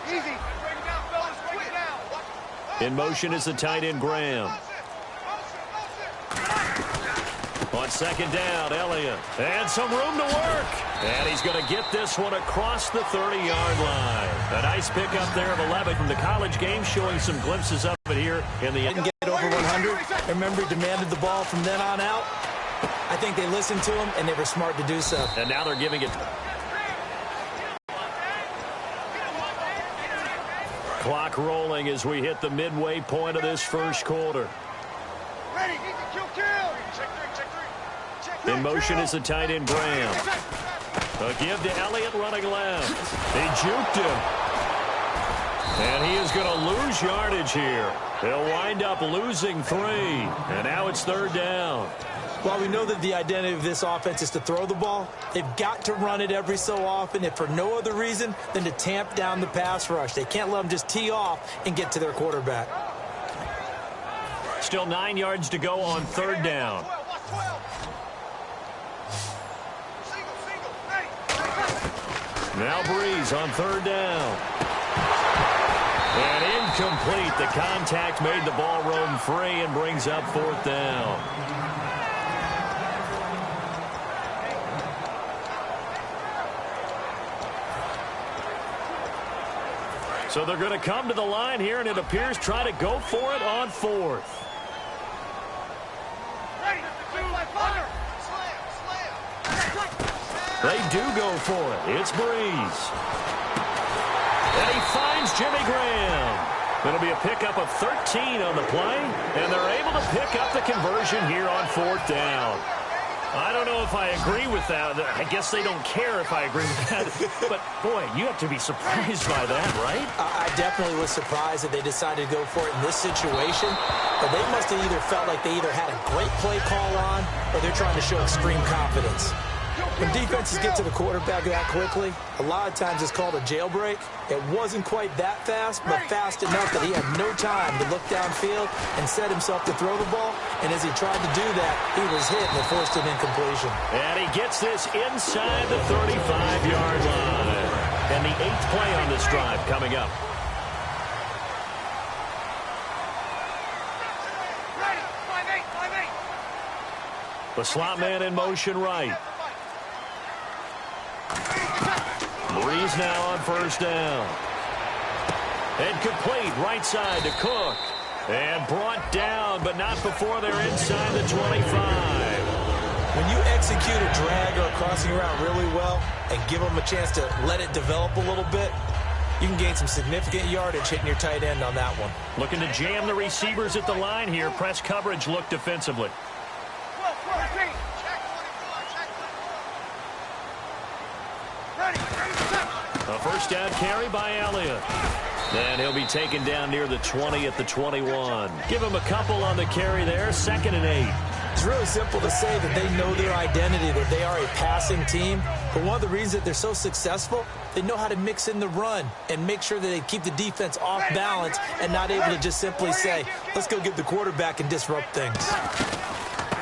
Easy. In motion is the tight end, Graham. On second down, Elliott. And some room to work. And he's going to get this one across the 30-yard line. A nice pickup there of 11 from the college game, showing some glimpses of it here in the end. Didn't get over 100. Remember, he demanded the ball from then on out. I think they listened to him, and they were smart to do so. And now they're giving it. Clock rolling as we hit the midway point of this first quarter. Ready. Kill. In motion is the tight end, Graham. A give to Elliott running left. He juked him. And he is going to lose yardage here. He'll wind up losing 3. And now it's third down. While we know that the identity of this offense is to throw the ball, they've got to run it every so often, if for no other reason than to tamp down the pass rush. They can't let them just tee off and get to their quarterback. Still 9 yards to go on third down. Now Breeze on third down. And incomplete. The contact made the ball roam free and brings up fourth down. So they're going to come to the line here, and it appears try to go for it on fourth. They do go for it. It's Breeze. And he finds Jimmy Graham. It'll be a pickup of 13 on the play, and they're able to pick up the conversion here on fourth down. I don't know if I agree with that. I guess they don't care if I agree with that. But, boy, you have to be surprised by that, right? I definitely was surprised that they decided to go for it in this situation. But they must have either felt like they either had a great play call on or they're trying to show extreme confidence. When defenses get to the quarterback that quickly, a lot of times it's called a jailbreak. It wasn't quite that fast, but fast enough that he had no time to look downfield and set himself to throw the ball. And as he tried to do that, he was hit and it forced an incompletion. And he gets this inside the 35-yard line. And the 8th play on this drive coming up. The slot man in motion right. Breeze now on first down. And complete right side to Cook. And brought down, but not before they're inside the 25. When you execute a drag or a crossing route really well and give them a chance to let it develop a little bit, you can gain some significant yardage hitting your tight end on that one. Looking to jam the receivers at the line here. Press coverage look defensively. A first down carry by Elliott. And he'll be taken down near the 20 at the 21. Give him a couple on the carry there. 2nd and 8. It's really simple to say that they know their identity, that they are a passing team. But one of the reasons that they're so successful, they know how to mix in the run and make sure that they keep the defense off balance and not able to just simply say, let's go get the quarterback and disrupt things.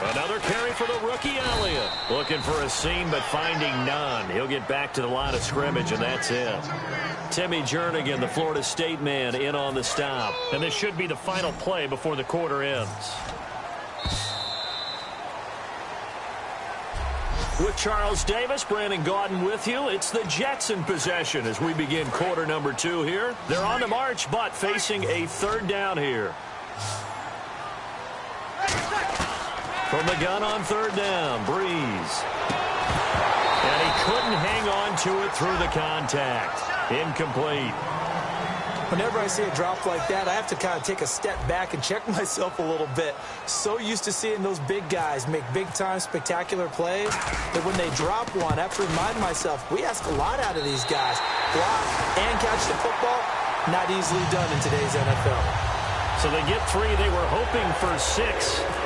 Another carry for the rookie Elliott. Looking for a seam, but finding none. He'll get back to the line of scrimmage, and that's it. Timmy Jernigan, the Florida State man, in on the stop. And this should be the final play before the quarter ends. With Charles Davis, Brandon Gaudin with you. It's the Jets in possession as we begin quarter number 2 here. They're on the march, but facing a third down here. From the gun on third down, Breeze. And he couldn't hang on to it through the contact. Incomplete. Whenever I see a drop like that, I have to kind of take a step back and check myself a little bit. So used to seeing those big guys make big-time spectacular plays that when they drop one, I have to remind myself, we ask a lot out of these guys. Block and catch the football, not easily done in today's NFL. So they get 3. They were hoping for 6.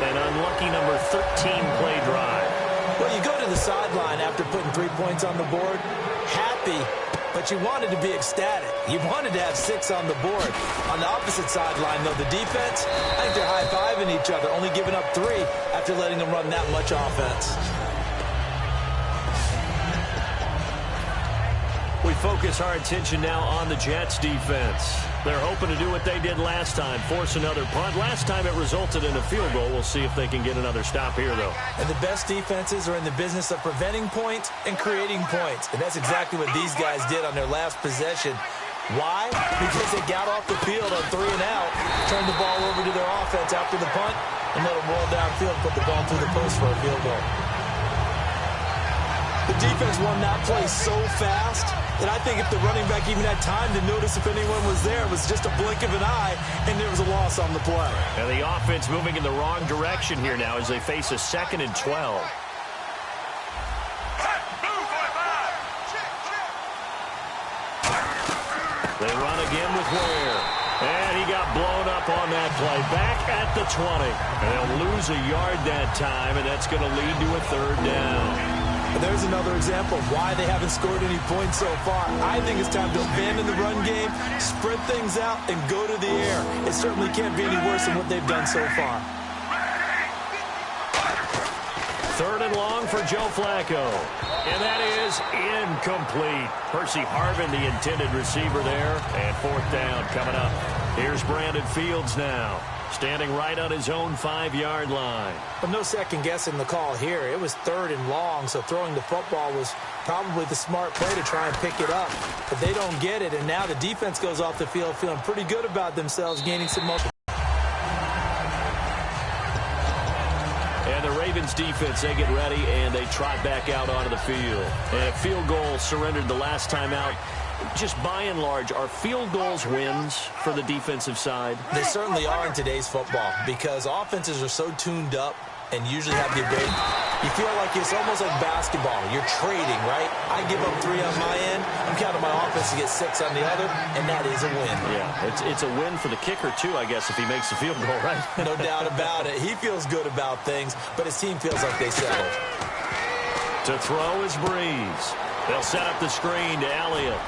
An unlucky number 13 play drive. Well, you go to the sideline after putting 3 points on the board, happy, but you wanted to be ecstatic. You wanted to have 6 on the board. On the opposite sideline, though, the defense, I think they're high-fiving each other, only giving up 3 after letting them run that much offense. We We focus our attention now on the Jets defense. They're hoping to do what they did last time, force another punt. Last time it resulted in a field goal. We'll see if they can get another stop here, though. And the best defenses are in the business of preventing points and creating points. And that's exactly what these guys did on their last possession. Why? Because they got off the field on 3 and out, turned the ball over to their offense after the punt, and let them roll downfield and put the ball through the post for a field goal. The defense won that play so fast that I think if the running back even had time to notice if anyone was there, it was just a blink of an eye, and there was a loss on the play. And the offense moving in the wrong direction here now as they face a 2nd and 12. They run again with Ware. And he got blown up on that play. Back at the 20. And they'll lose a yard that time, and that's going to lead to a 3rd down. There's another example of why they haven't scored any points so far. I think it's time to abandon the run game, spread things out, and go to the air. It certainly can't be any worse than what they've done so far. 3rd and long for Joe Flacco. And that is incomplete. Percy Harvin, the intended receiver there. And 4th down coming up. Here's Brandon Fields now, standing right on his own 5-yard line. Well, no second guessing the call here. It was 3rd and long, so throwing the football was probably the smart play to try and pick it up. But they don't get it, and now the defense goes off the field feeling pretty good about themselves, gaining some momentum. And the Ravens defense, they get ready, and they trot back out onto the field. And a field goal surrendered the last time out. Just by and large, are field goals wins for the defensive side? They certainly are in today's football because offenses are so tuned up and usually have the ability. You feel like it's almost like basketball. You're trading, right? I give up 3 on my end. I'm counting my offense to get 6 on the other, and that is a win. Yeah, it's a win for the kicker, too, I guess, if he makes the field goal, right? No doubt about it. He feels good about things, but his team feels like they settled. To throw is Breeze. They'll set up the screen to Elliott.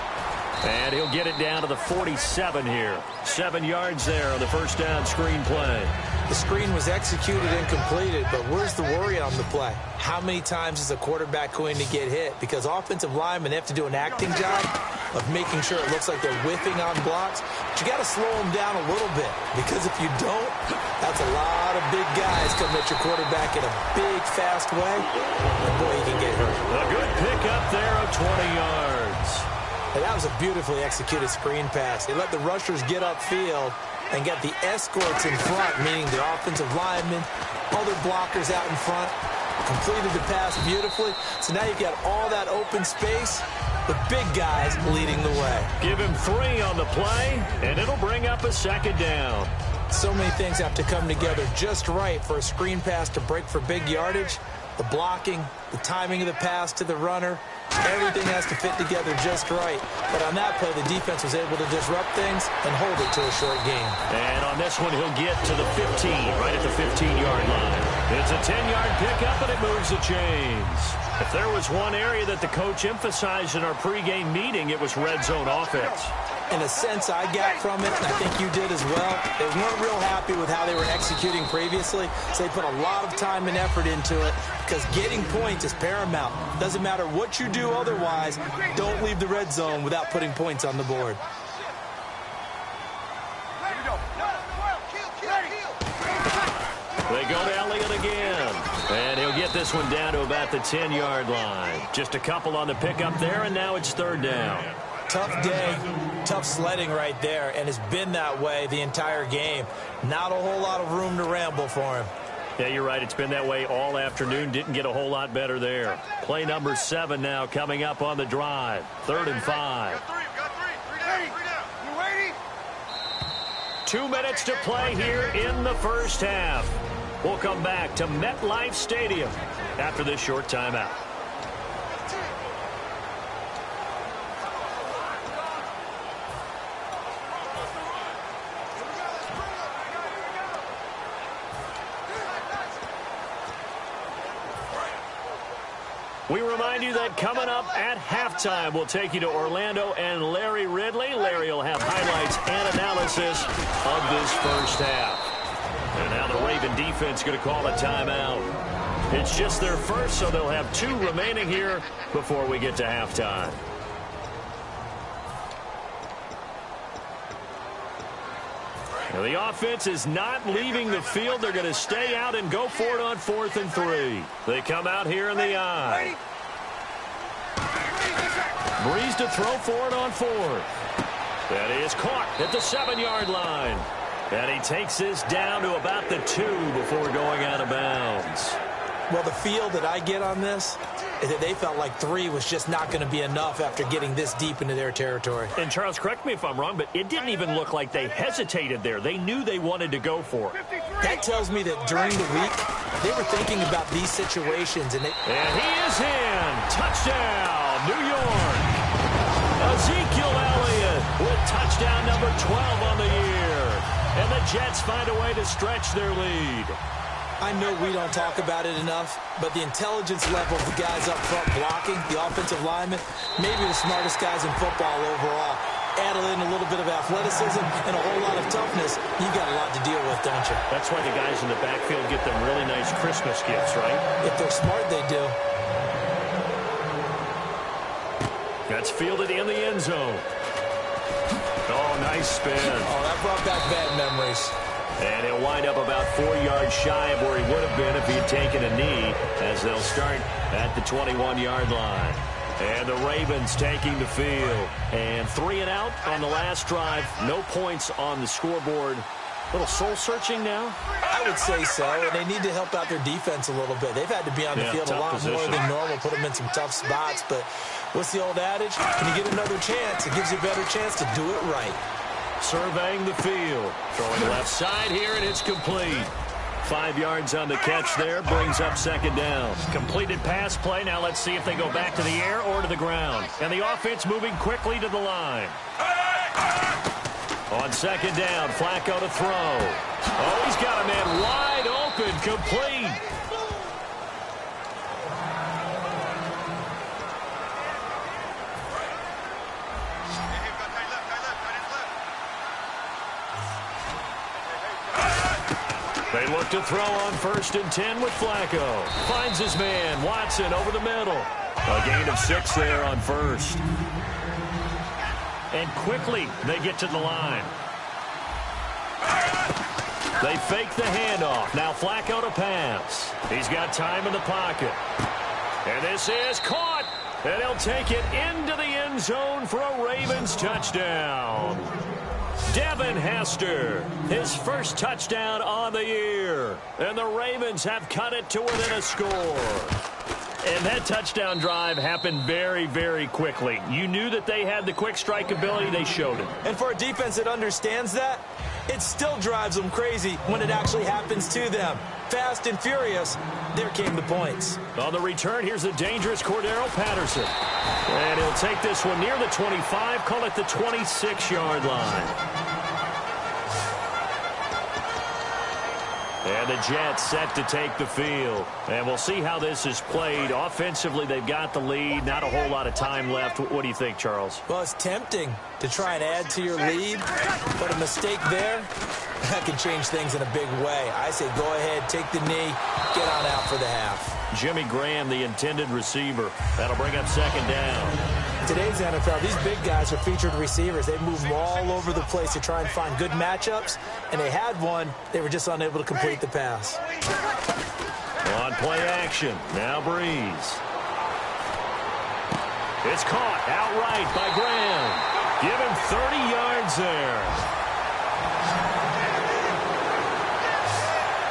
And he'll get it down to the 47 here. 7 yards there on the first down screen play. The screen was executed and completed, but where's the worry on the play? How many times is a quarterback going to get hit? Because offensive linemen have to do an acting job of making sure it looks like they're whiffing on blocks. But you got to slow them down a little bit, because if you don't, that's a lot of big guys coming at your quarterback in a big, fast way. And boy, you can get hurt. A good pickup there of 20 yards. And that was a beautifully executed screen pass. They let the rushers get upfield and got the escorts in front, meaning the offensive linemen, other blockers out in front, completed the pass beautifully. So now you've got all that open space with big guys leading the way. Give him 3 on the play, and it'll bring up a 2nd down. So many things have to come together just right for a screen pass to break for big yardage. The blocking, the timing of the pass to the runner, everything has to fit together just right. But on that play, the defense was able to disrupt things and hold it to a short game. And on this one, he'll get to the 15, right at the 15-yard line. It's a 10-yard pickup, and it moves the chains. If there was one area that the coach emphasized in our pregame meeting, it was red zone offense. In a sense, I got from it, and I think you did as well, they weren't real happy with how they were executing previously, so they put a lot of time and effort into it, because getting points is paramount. Doesn't matter what you do otherwise, don't leave the red zone without putting points on the board. They go to Elliott again, and he'll get this one down to about the 10-yard line. Just a couple on the pickup there, and now it's 3rd down. Tough day, tough sledding right there, and it's been that way the entire game. Not a whole lot of room to ramble for him. Yeah, you're right. It's been that way all afternoon. Didn't get a whole lot better there. Play number 7 now coming up on the drive. 3rd and 5. 2 minutes to play here in the first half. We'll come back to MetLife Stadium after this short timeout. We remind you that coming up at halftime, we'll take you to Orlando and Larry Ridley. Larry will have highlights and analysis of this first half. And now the Raven defense going to call a timeout. It's just their first, so they'll have 2 remaining here before we get to halftime. The offense is not leaving the field. They're going to stay out and go for it on 4th and 3. They come out here in the I. Breeze to throw for it on 4th. That is caught at the 7-yard line. And he takes this down to about the 2 before going out of bounds. Well, the feel that I get on this is that they felt like 3 was just not going to be enough after getting this deep into their territory. And, Charles, correct me if I'm wrong, but it didn't even look like they hesitated there. They knew they wanted to go for it. That tells me that during the week, they were thinking about these situations. And he is in. Touchdown, New York. Ezekiel Elliott with touchdown number 12 on the year. And the Jets find a way to stretch their lead. I know we don't talk about it enough, but the intelligence level of the guys up front blocking, the offensive linemen, maybe the smartest guys in football overall. Add in a little bit of athleticism and a whole lot of toughness, you got a lot to deal with, don't you? That's why the guys in the backfield get them really nice Christmas gifts, right? If they're smart, they do. That's fielded in the end zone. Oh, nice spin. Oh, that brought back bad memories. And he'll wind up about 4 yards shy of where he would have been if he had taken a knee, as they'll start at the 21-yard line. And the Ravens taking the field. And 3 and out on the last drive. No points on the scoreboard. A little soul-searching now? I would say so, and they need to help out their defense a little bit. They've had to be on the field a lot more than normal, put them in some tough spots. But what's the old adage? When you get another chance, it gives you a better chance to do it right. Surveying the field. Throwing left side here, and it's complete. 5 yards on the catch there, brings up 2nd down. Completed pass play. Now let's see if they go back to the air or to the ground. And the offense moving quickly to the line. On 2nd down, Flacco to throw. Oh, he's got a man wide open, complete. They look to throw on 1st and 10 with Flacco. Finds his man, Watson, over the middle. A gain of 6 there on 1st. And quickly, they get to the line. They fake the handoff. Now Flacco to pass. He's got time in the pocket. And this is caught. And he'll take it into the end zone for a Ravens touchdown. Devin Hester, his first touchdown on the year. And the Ravens have cut it to within a score. And that touchdown drive happened very, very quickly. You knew that they had the quick strike ability. They showed it. And for a defense that understands that, it still drives them crazy when it actually happens to them. Fast and furious, there came the points. On the return, here's the dangerous Cordero Patterson. And he'll take this one near the 25, call it the 26-yard line. And the Jets set to take the field. And we'll see how this is played. Offensively, they've got the lead. Not a whole lot of time left. What do you think, Charles? Well, it's tempting to try and add to your lead, but a mistake there, that can change things in a big way. I say go ahead, take the knee, get on out for the half. Jimmy Graham, the intended receiver. That'll bring up 2nd down. In today's NFL, these big guys are featured receivers. They move them all over the place to try and find good matchups, and they had one. They were just unable to complete the pass. On play action, now Breeze. It's caught outright by Graham. Give him 30 yards there.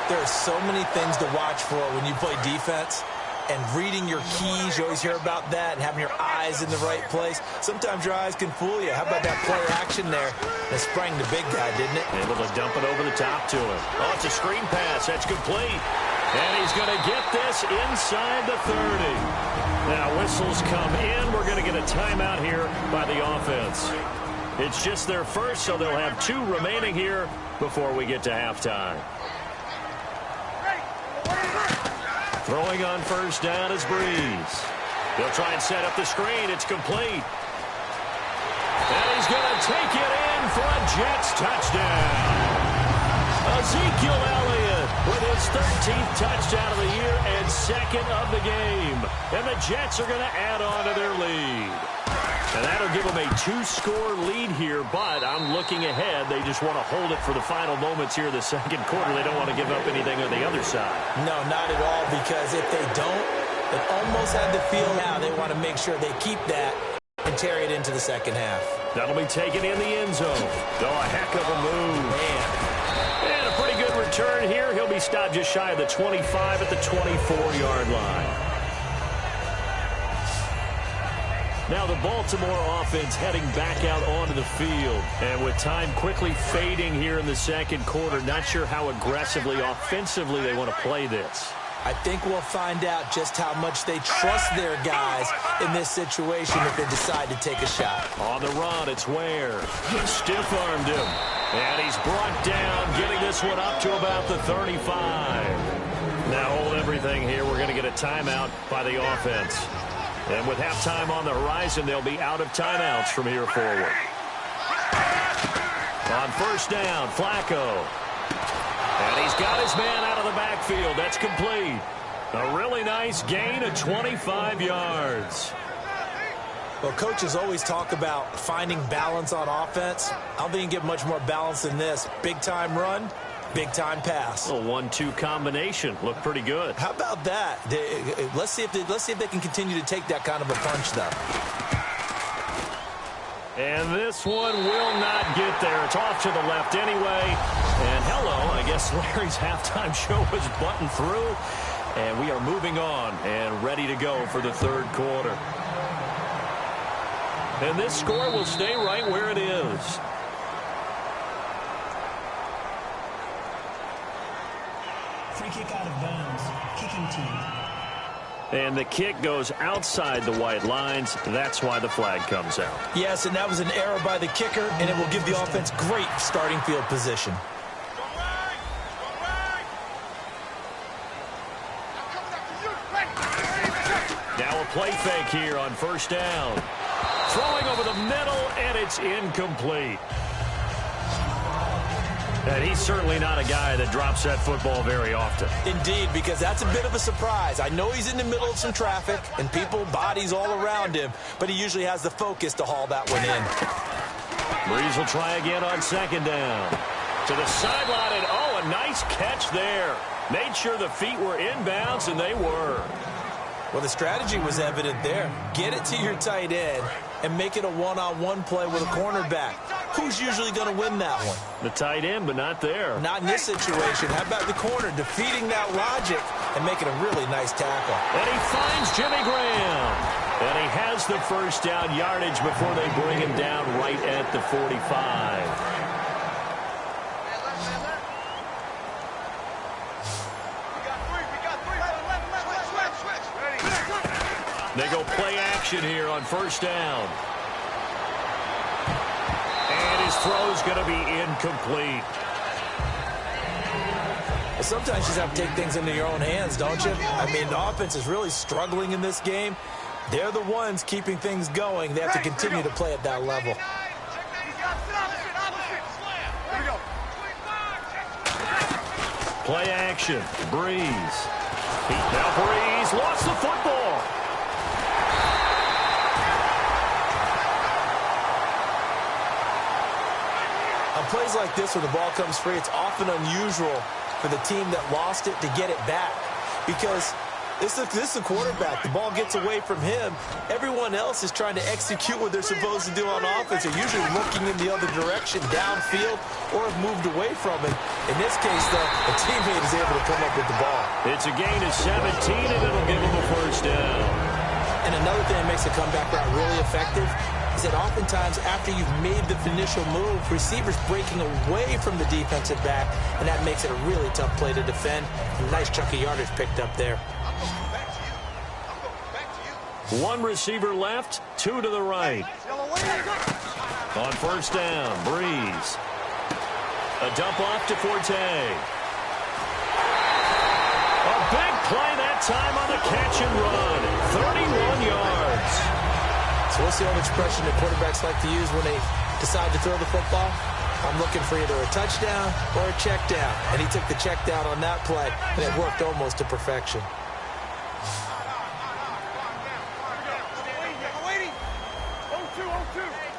There are so many things to watch for when you play defense. And reading your keys, you always hear about that, and having your eyes in the right place. Sometimes your eyes can fool you. How about that play action there? That sprang the big guy, didn't it? Able to dump it over the top to him. Oh, it's a screen pass. That's complete. And he's going to get this inside the 30. Now, whistles come in. We're going to get a timeout here by the offense. It's just their first, so they'll have 2 remaining here before we get to halftime. Throwing on 1st down is Breeze. He'll try and set up the screen. It's complete. And he's going to take it in for a Jets touchdown. Ezekiel Elliott with his 13th touchdown of the year and 2nd of the game. And the Jets are going to add on to their lead. And that'll give them them a 2-score lead here, but I'm looking ahead. They just want to hold it for the final moments here in the second quarter. They don't want to give up anything on the other side. No, not at all, because if they don't, it almost had the feel now they want to make sure they keep that and carry it into the second half. That'll be taken in the end zone. Oh, a heck of a move. Man. And a pretty good return here. He'll be stopped just shy of the 25 at the 24-yard line. Now the Baltimore offense heading back out onto the field. And with time quickly fading here in the second quarter, not sure how aggressively, offensively they want to play this. I think we'll find out just how much they trust their guys in this situation if they decide to take a shot. On the run, it's Ware. Stiff-armed him. And he's brought down, getting this one up to about the 35. Now hold everything here. We're going to get a timeout by the offense. And with halftime on the horizon, they'll be out of timeouts from here forward. On first down, Flacco. And he's got his man out of the backfield. That's complete. A really nice gain of 25 yards. Well, coaches always talk about finding balance on offense. I don't think you can get much more balance than this. Big-time run, big-time pass. A 1-2 combination. Looked pretty good. How about that? Let's see if they can continue to take that kind of a punch, though. And this one will not get there. It's off to the left anyway. And hello, I guess Larry's halftime show was buttoned through. And we are moving on and ready to go for the third quarter. And this score will stay right where it is. Free kick out of bounds. Kicking team. And the kick goes outside the white lines. That's why the flag comes out. Yes, and that was an error by the kicker, and it will give the offense great starting field position. Now a play fake here on first down. Throwing over the middle, and it's incomplete. And he's certainly not a guy that drops that football very often. Indeed, because that's a bit of a surprise. I know he's in the middle of some traffic and people, bodies all around him, but he usually has the focus to haul that one in. Breeze will try again on second down. To the sideline, and oh, a nice catch there. Made sure the feet were inbounds, and they were. Well, the strategy was evident there. Get it to your tight end and make it a one-on-one play with a cornerback. Who's usually going to win that one? The tight end, but not there. Not in this situation. How about the corner defeating that logic and making a really nice tackle? And he finds Jimmy Graham. And he has the first down yardage before they bring him down right at the 45. They go play action here on first down. And his throw's going to be incomplete. Well, sometimes you just have to take things into your own hands, don't you? I mean, the offense is really struggling in this game. They're the ones keeping things going. They have to continue to play at that level. Play action. Breeze. Now Breeze lost the football. On plays like this where the ball comes free, it's often unusual for the team that lost it to get it back. Because this is the quarterback. The ball gets away from him. Everyone else is trying to execute what they're supposed to do on offense. They're usually looking in the other direction, downfield, or have moved away from it. In this case, though, a teammate is able to come up with the ball. It's a gain of 17, and it'll give them a first down. And another thing that makes the comeback route really effective is that oftentimes after you've made the initial move, receivers breaking away from the defensive back, and that makes it a really tough play to defend. A nice chunk of yardage picked up there. One receiver left, two to the right. On first down, Breeze. A dump off to Forte. A big play that time on the catch and run. 31 yards. So we'll see how much pressure the quarterbacks like to use when they decide to throw the football. I'm looking for either a touchdown or a check down. And he took the check down on that play, and it worked almost to perfection. Waiting. 0-2, 0-2.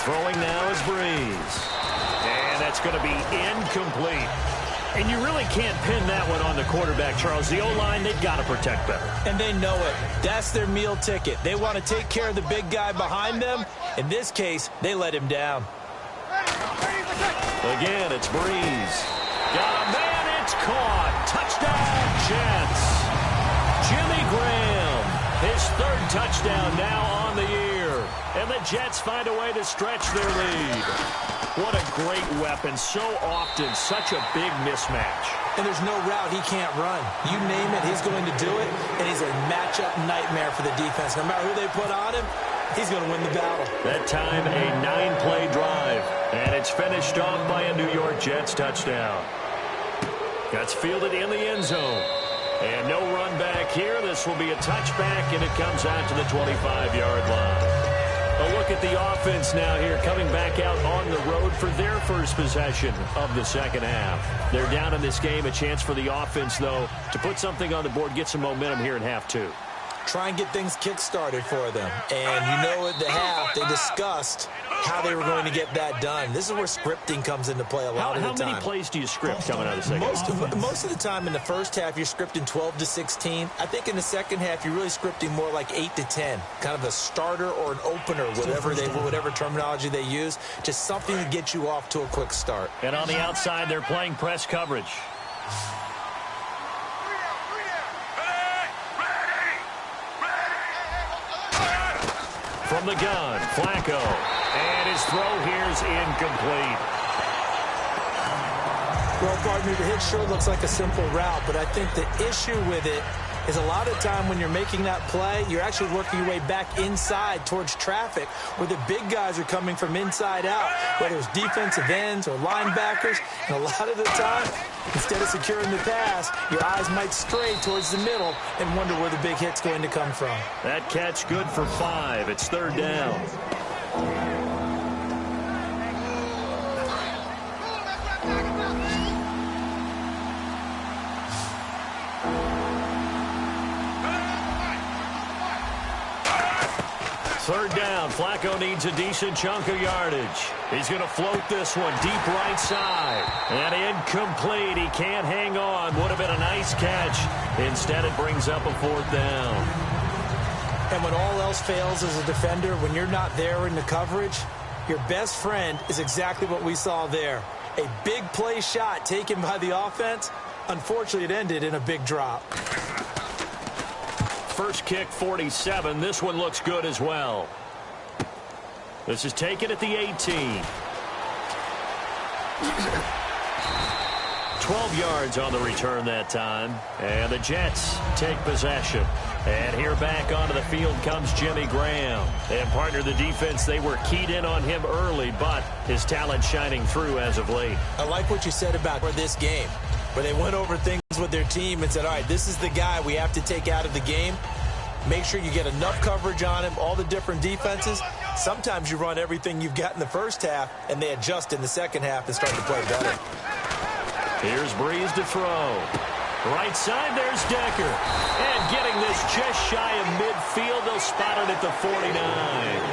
Throwing now is Breeze. And that's going to be incomplete. And you really can't pin that one on the quarterback, Charles. The O-line, they've got to protect better. And they know it. That's their meal ticket. They want to take care of the big guy behind them. In this case, they let him down. Again, it's Breeze. Got a man, it's caught. Touchdown, Jets. Jimmy Graham, his third touchdown now on the year. And the Jets find a way to stretch their lead. What a great weapon. So often, such a big mismatch. And there's no route he can't run. You name it, he's going to do it. And he's a matchup nightmare for the defense. No matter who they put on him, he's going to win the battle. That time, a 9-play drive. And it's finished off by a New York Jets touchdown. That's fielded in the end zone. And no run back here. This will be a touchback, and it comes out to the 25-yard line. A look at the offense now here, coming back out on the road for their first possession of the second half. They're down in this game. A chance for the offense, though, to put something on the board, get some momentum here in half two. Try and get things kick-started for them. And you know at the half, they discussed how they were going to get that done. This is where scripting comes into play a lot of the time. How many plays do you script coming out of the second half? Most of the time in the first half, you're scripting 12 to 16. I think in the second half, you're really scripting more like 8 to 10. Kind of a starter or an opener, whatever terminology they use. Just something to get you off to a quick start. And on the outside, they're playing press coverage. From the gun, Flacco. And his throw here is incomplete. Well, partner, the hit sure looks like a simple route, but I think the issue with it is a lot of time when you're making that play, you're actually working your way back inside towards traffic where the big guys are coming from inside out, whether it's defensive ends or linebackers. And a lot of the time, instead of securing the pass, your eyes might stray towards the middle and wonder where the big hit's going to come from. That catch good for 5. It's third down. Third down. Flacco needs a decent chunk of yardage. He's going to float this one deep right side. And incomplete. He can't hang on. Would have been a nice catch. Instead, it brings up a fourth down. And when all else fails as a defender, when you're not there in the coverage, your best friend is exactly what we saw there. A big play shot taken by the offense. Unfortunately, it ended in a big drop. First kick, 47. This one looks good as well. This is taken at the 18. 12 yards on the return that time. And the Jets take possession. And here back onto the field comes Jimmy Graham. And partner, the defense, they were keyed in on him early, but his talent shining through as of late. I like what you said about this game, where they went over things with their team and said, all right, this is the guy we have to take out of the game. Make sure you get enough coverage on him, all the different defenses. Sometimes you run everything you've got in the first half, and they adjust in the second half and start to play better. Here's Breeze to throw. Right side, there's Decker. And getting this just shy of midfield, they'll spot it at the 49.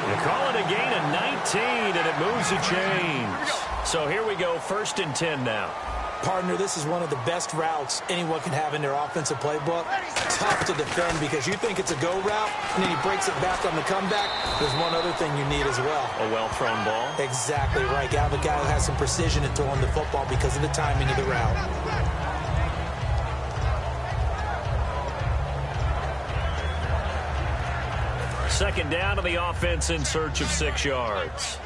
You call it a gain of 19, and it moves the chains. So here we go, 1st and 10 now. Partner, this is one of the best routes anyone can have in their offensive playbook. Tough to defend because you think it's a go route, and then he breaks it back on the comeback. There's one other thing you need as well. A well-thrown ball? Exactly right. You have a guy who has some precision in throwing the football because of the timing of the route. Second down to the offense in search of 6 yards.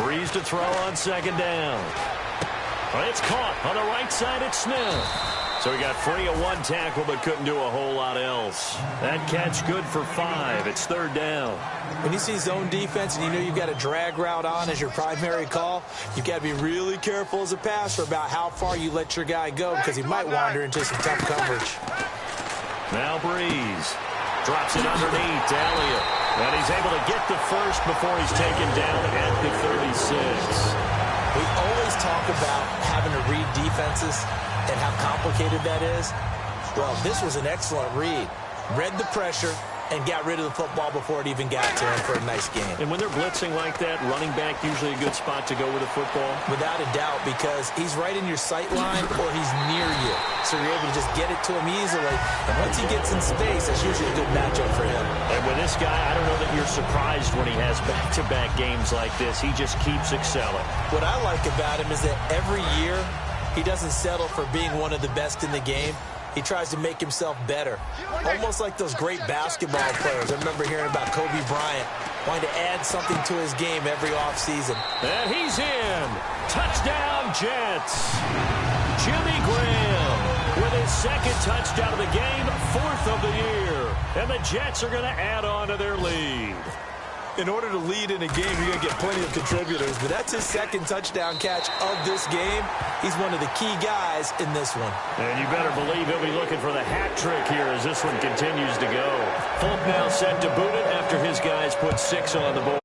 Breeze to throw on second down. It's caught on the right side. It's Smith. So he got free of one tackle but couldn't do a whole lot else. That catch good for 5. It's third down. When you see zone defense and you know you've got a drag route on as your primary call, you've got to be really careful as a passer about how far you let your guy go because he might wander into some tough coverage. Now Breeze drops it underneath to Elliott. And he's able to get the first before he's taken down at the 36. We always talk about having to read defenses and how complicated that is. Well, this was an excellent read. Read the pressure, and got rid of the football before it even got to him for a nice game. And when they're blitzing like that, running back usually a good spot to go with the football? Without a doubt, because he's right in your sight line or he's near you. So you're able to just get it to him easily. And once he gets in space, that's usually a good matchup for him. And with this guy, I don't know that you're surprised when he has back-to-back games like this. He just keeps excelling. What I like about him is that every year he doesn't settle for being one of the best in the game. He tries to make himself better, almost like those great basketball players. I remember hearing about Kobe Bryant wanting to add something to his game every offseason. And he's in. Touchdown, Jets. Jimmy Graham with his second touchdown of the game, 4th of the year. And the Jets are going to add on to their lead. In order to lead in a game, you're going to get plenty of contributors, but that's his second touchdown catch of this game. He's one of the key guys in this one. And you better believe he'll be looking for the hat trick here as this one continues to go. Folk now set to boot it after his guys put 6 on the board.